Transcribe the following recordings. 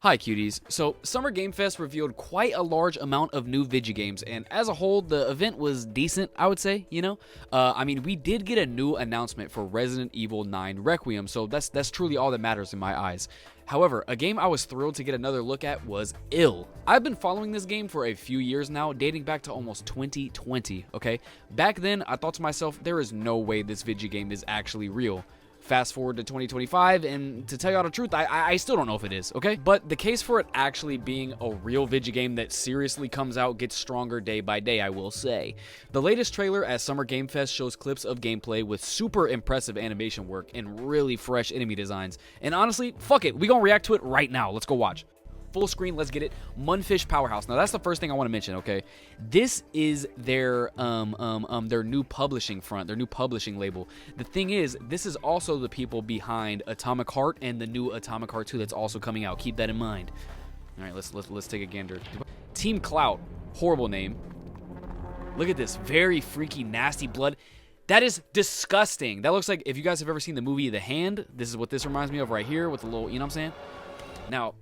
Hi cuties. So Summer Game Fest revealed quite a large amount of new video games, and as a whole the event was decent, I would say. I mean, we did get a new announcement for Resident Evil 9 Requiem, so that's truly all that matters in my eyes. However, a game I was thrilled to get another look at was Ill. I've been following this game for a few years now, dating back to almost 2020, okay? Back then, I thought to myself, there is no way this video game is actually real. Fast forward to 2025, and to tell you all the truth, I still don't know if it is, okay? But the case for it actually being a real video game that seriously comes out gets stronger day by day, I will say. The latest trailer at Summer Game Fest shows clips of gameplay with super impressive animation work and really fresh enemy designs. And honestly, fuck it, we gonna react to it right now. Let's go watch. Full screen, let's get it. Munfish Powerhouse. Now that's the first thing I want to mention, okay? This is their new publishing front, their new publishing label. The thing is, this is also the people behind Atomic Heart and the new Atomic Heart 2 that's also coming out. Keep that in mind. All right, let's take a gander. Team Clout, horrible name. Look at this, very freaky, nasty blood. That is disgusting. That looks like, if you guys have ever seen the movie The Hand, this is what this reminds me of right here with the little, you know what I'm saying? Now,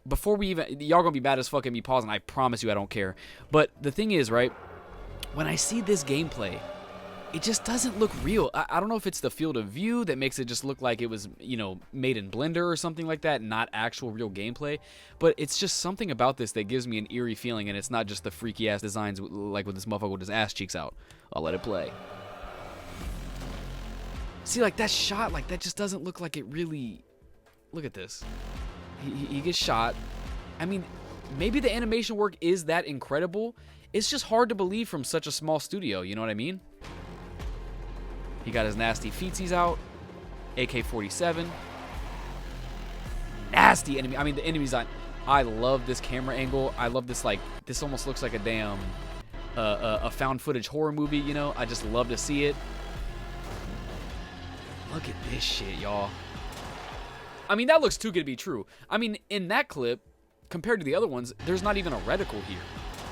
before we even, y'all gonna be mad as fuck at me pausing, I promise you I don't care. But the thing is, right, when I see this gameplay, it just doesn't look real. I don't know if it's the field of view that makes it just look like it was, you know, made in Blender or something like that, not actual real gameplay. But it's just something about this that gives me an eerie feeling, and it's not just the freaky ass designs like with this motherfucker with his ass cheeks out. I'll let it play. See, like that shot, like that just doesn't look like it really. Look at this. He gets shot. I mean, maybe the animation work is that incredible. It's just hard to believe from such a small studio, you know what I mean? He got his nasty feetsies out. AK-47. Nasty enemy. I mean, the enemy design. I love this camera angle. I love this, like, this almost looks like a damn a found footage horror movie, you know? I just love to see it. Look at this shit, y'all. I mean, that looks too good to be true. I mean, in that clip, compared to the other ones, there's not even a reticle here.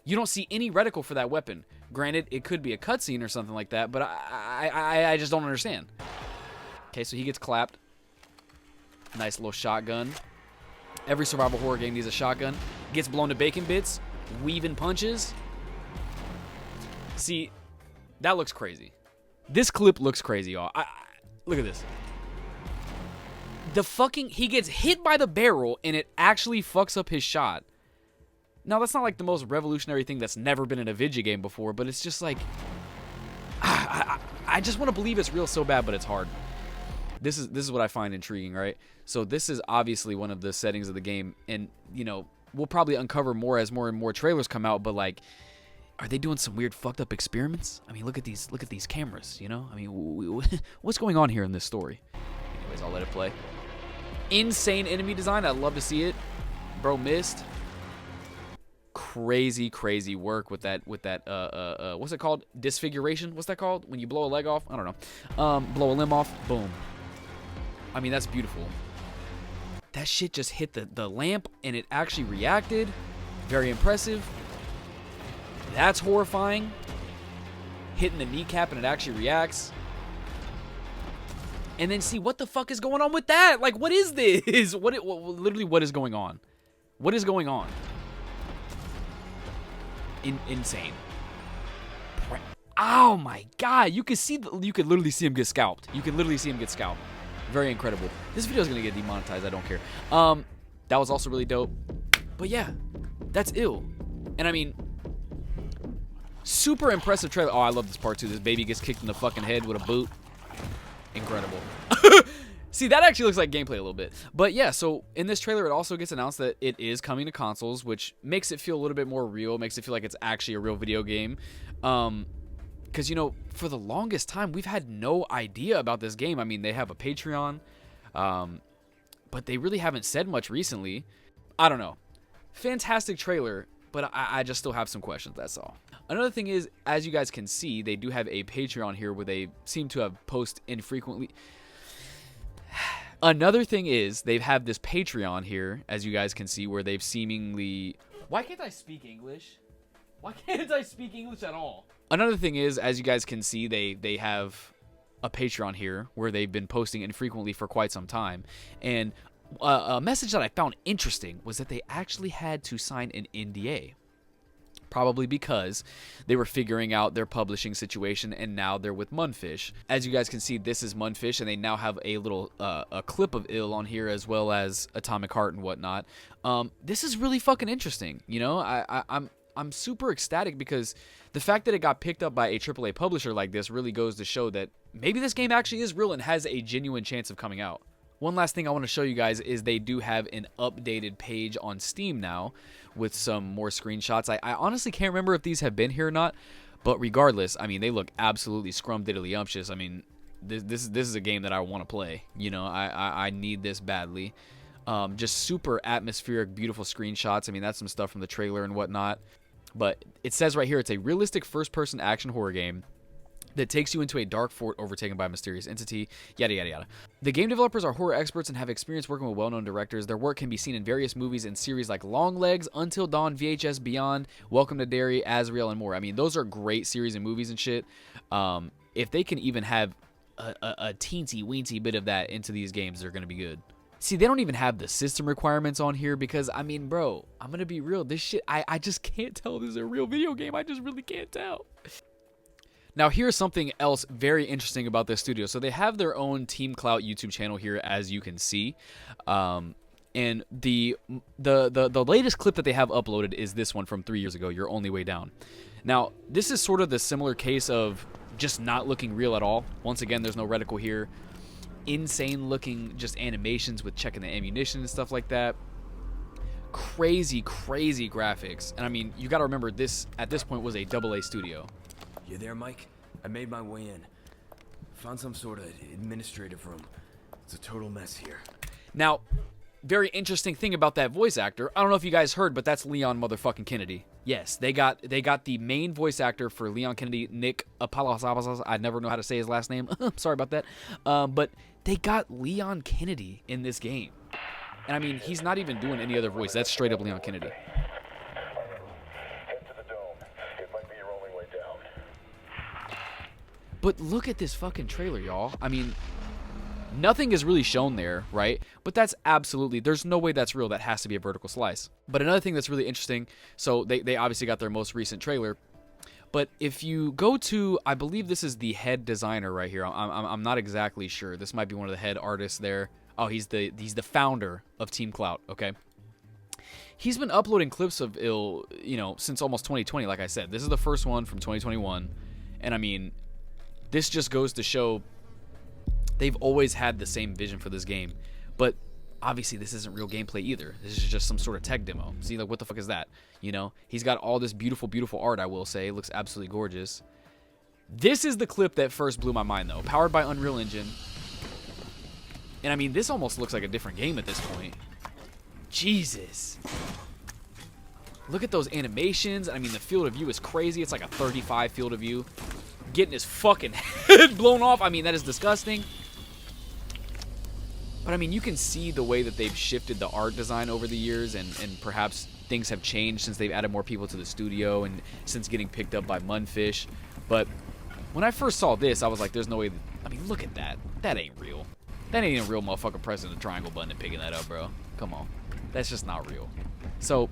You don't see any reticle for that weapon. Granted, it could be a cutscene or something like that, but I just don't understand. Okay, so he gets clapped. Nice little shotgun. Every survival horror game needs a shotgun. Gets blown to bacon bits. Weaving punches. See, that looks crazy. This clip looks crazy, y'all. Look at this. He gets hit by the barrel and it actually fucks up his shot. Now, that's not like the most revolutionary thing that's never been in a video game before, but it's just like, I just want to believe it's real so bad, but it's hard. This is what I find intriguing, right? So this is obviously one of the settings of the game, and, you know, we'll probably uncover more as more and more trailers come out, but like, are they doing some weird fucked up experiments? I mean, look at these cameras, you know? I mean, what's going on here in this story? Anyways, I'll let it play. Insane enemy design. I'd love to see it. Bro missed. Crazy work with that what's it called? Disfiguration? What's that called? When you blow a leg off? I don't know. Blow a limb off. Boom. I mean, that's beautiful. That shit just hit the lamp and it actually reacted. Very impressive. That's horrifying. Hitting the kneecap and it actually reacts. And then see what the fuck is going on with that? Like, what is this? Literally, what is going on? What is going on? Insane. Oh my god! You could literally see him get scalped. You could literally see him get scalped. Very incredible. This video is gonna get demonetized. I don't care. That was also really dope. But yeah, that's Ill. And I mean, super impressive trailer. Oh, I love this part too. This baby gets kicked in the fucking head with a boot. Incredible. See, that actually looks like gameplay a little bit. But yeah, so in this trailer, it also gets announced that it is coming to consoles, which makes it feel a little bit more real, makes it feel like it's actually a real video game. Because, you know, for the longest time, we've had no idea about this game. I mean, they have a Patreon, but they really haven't said much recently. I don't know. Fantastic trailer, but I just still have some questions, that's all. Another thing is, as you guys can see, they do have a Patreon here where they seem to have post infrequently. Another thing is, they have this Patreon here, as you guys can see, where they've seemingly... Why can't I speak English? Why can't I speak English at all? Another thing is, as you guys can see, they have a Patreon here where they've been posting infrequently for quite some time. And A message that I found interesting was that they actually had to sign an NDA. Probably because they were figuring out their publishing situation, and now they're with Munfish. As you guys can see, this is Munfish, and they now have a little a clip of Ill on here, as well as Atomic Heart and whatnot. This is really fucking interesting. You know, I'm super ecstatic because the fact that it got picked up by a AAA publisher like this really goes to show that maybe this game actually is real and has a genuine chance of coming out. One last thing I want to show you guys is they do have an updated page on Steam now with some more screenshots. I honestly can't remember if these have been here or not, but regardless, I mean, they look absolutely scrum-diddly-umptious. I mean, this is a game that I want to play. You know, I need this badly. Just super atmospheric, beautiful screenshots. I mean, that's some stuff from the trailer and whatnot. But it says right here, it's a realistic first-person action horror game that takes you into a dark fort overtaken by a mysterious entity, yada yada yada. The game developers are horror experts and have experience working with well-known directors. Their work can be seen in various movies and series like Long Legs, Until Dawn, VHS Beyond, Welcome to Derry, Azrael, and more. I mean, those are great series and movies and shit. If they can even have a teensy-weensy bit of that into these games, they're going to be good. See, they don't even have the system requirements on here because, I mean, bro, I'm going to be real. This shit, I just can't tell this is a real video game. I just really can't tell. Now, here's something else very interesting about this studio. So they have their own Team Clout YouTube channel here, as you can see. And the latest clip that they have uploaded is this one from 3 years ago, Your Only Way Down. Now, this is sort of the similar case of just not looking real at all. Once again, there's no reticle here. Insane looking just animations with checking the ammunition and stuff like that. Crazy, crazy graphics. And I mean, you got to remember this, at this point, was a AA studio. You there, Mike? I made my way in. Found some sort of administrative room. It's a total mess here. Now, very interesting thing about that voice actor. I don't know if you guys heard, but that's Leon motherfucking Kennedy. Yes, they got the main voice actor for Leon Kennedy, Nick Apolosabas. I never know how to say his last name. Sorry about that. But they got Leon Kennedy in this game. And I mean, he's not even doing any other voice. That's straight up Leon Kennedy. But look at this fucking trailer, y'all. I mean, nothing is really shown there, right? But that's absolutely, there's no way that's real. That has to be a vertical slice. But another thing that's really interesting, so they obviously got their most recent trailer. But if you go to, I believe this is the head designer right here. I'm not exactly sure. This might be one of the head artists there. Oh, he's the founder of Team Clout, okay? He's been uploading clips of Ill, you know, since almost 2020, like I said. This is the first one from 2021. And I mean, this just goes to show they've always had the same vision for this game. But obviously this isn't real gameplay either. This is just some sort of tech demo. See, like, what the fuck is that? You know, he's got all this beautiful, beautiful art, I will say. It looks absolutely gorgeous. This is the clip that first blew my mind, though. Powered by Unreal Engine. And I mean, this almost looks like a different game at this point. Jesus. Look at those animations. I mean, the field of view is crazy. It's like a 35 field of view. Getting his fucking head blown off. I mean, that is disgusting. But I mean, you can see the way that they've shifted the art design over the years, and perhaps things have changed since they've added more people to the studio and since getting picked up by Munfish. But when I first saw this, I was like, there's no way. I mean, look at that. That ain't real. That ain't a real motherfucker pressing the triangle button and picking that up, bro. Come on. That's just not real. So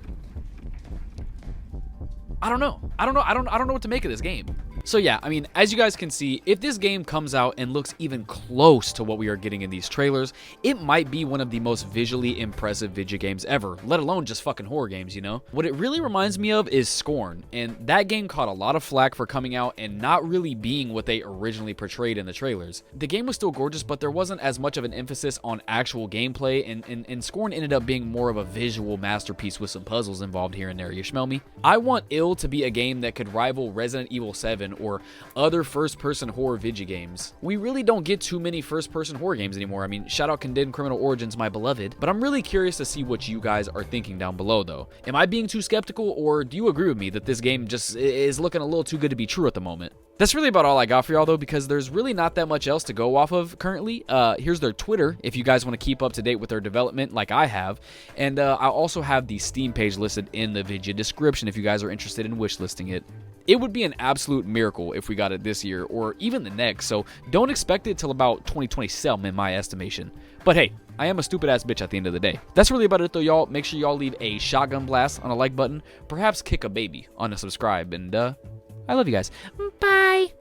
I don't know. I don't know what to make of this game. So yeah, I mean, as you guys can see, if this game comes out and looks even close to what we are getting in these trailers, it might be one of the most visually impressive video games ever, let alone just fucking horror games, you know? What it really reminds me of is Scorn, and that game caught a lot of flack for coming out and not really being what they originally portrayed in the trailers. The game was still gorgeous, but there wasn't as much of an emphasis on actual gameplay, and Scorn ended up being more of a visual masterpiece with some puzzles involved here and there, you smell me? I want Ill to be a game that could rival Resident Evil 7 or other first-person horror video games. We really don't get too many first-person horror games anymore. I mean, shout out Condemned Criminal Origins, my beloved. But I'm really curious to see what you guys are thinking down below, though. Am I being too skeptical, or do you agree with me that this game just is looking a little too good to be true at the moment? That's really about all I got for y'all, though, because there's really not that much else to go off of currently. Here's their Twitter, if you guys want to keep up to date with their development like I have. And I also have the Steam page listed in the video description if you guys are interested in wishlisting it. It would be an absolute miracle if we got it this year or even the next, so don't expect it till about 2027 in my estimation. But hey, I am a stupid ass bitch at the end of the day. That's really about it though, y'all. Make sure y'all leave a shotgun blast on a like button, perhaps kick a baby on a subscribe, and I love you guys. Bye!